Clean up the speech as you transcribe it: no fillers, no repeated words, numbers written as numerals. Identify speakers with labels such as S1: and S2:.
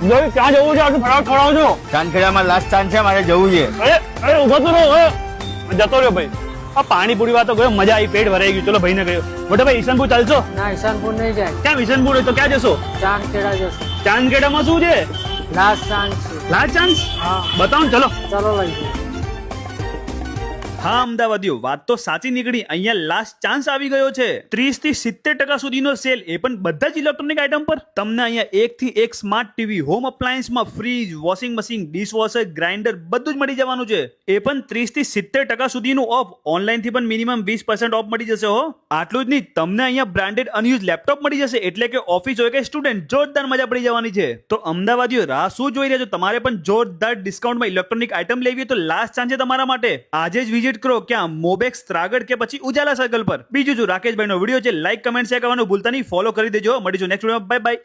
S1: જોઈ ક્યાં જવું છે? આટલું ફટાફટ ખવડાવો છો.
S2: ચાંદખેડામાં લાસ્ટ ચાન્સ છે, મારે જવું છે.
S1: અરે ઉભો તો રહો. જતો રહ્યો ભાઈ. આ પાણીપુરી વાતો ગયો, મજા આવી, પેટ ભરાઈ ગયું. ચલો ભાઈને કહ્યો. મોટા ભાઈ ઈશાનપુર ચાલશો?
S3: ના ઈશાનપુર નહીં જાય.
S1: ક્યાં ઈશાનપુર હોય તો ક્યાં જશો?
S3: ચાંદખેડા જશે.
S1: ચાંદખેડામાં શું છે?
S3: લાસ્ટ ચાન્સ છે.
S1: Last chance?
S3: હા
S1: બતાવો ને, ચલો.
S3: ચલો લઈ જઈએ.
S1: હા અમદાવાદીઓ, વાત તો સાચી નીકળી. અહીંયા લાસ્ટ ચાન્સ આવી ગયો છે. 30 થી 70% સુધીનો સેલ, એ પણ બધા જ ઇલેક્ટ્રોનિક આઇટમ પર. તમને અહીંયા 1 થી 1 સ્માર્ટ ટીવી, હોમ અપ્લાયન્સમાં fridge, washing machine, dishwasher, grinder બધું જ મળી જવાનું છે. એ પણ 30 થી 70% સુધીનું ઓફ. ઓનલાઈન થી પણ મિનિમમ 20% ઓફ મળી જશે હો. આટલું જ નહીં, તમને અહીંયા બ્રાન્ડેડ અનયુઝ લેપટોપ મળી જશે. એટલે કે ઓફિસ હોય કે સ્ટુડન્ટ, જોરદાર મજા પડી જવાની છે. તો અમદાવાદીઓ રાહ શું જોઈ રહ્યા છો? તમારે પણ જોરદાર ડિસ્કાઉન્ટમાં ઇલેક્ટ્રોનિક આઇટમ લેવી હોય તો લાસ્ટ ચાન્સ છે તમારા માટે. આજે જ વિઝિટ કરો. ક્યાં? મોબેક્સ, ત્રાગડ કે પછી ઉજાલા સર્કલ પર. બીજું જો રાકેશભાઈ નો વિડીયો છે, લાઈક કમેન્ટ શેર કરવાનું ભૂલતા નહીં. ફોલો કરી દેજો. મળીશું નેક્સ્ટ વિડીયોમાં. Bye bye.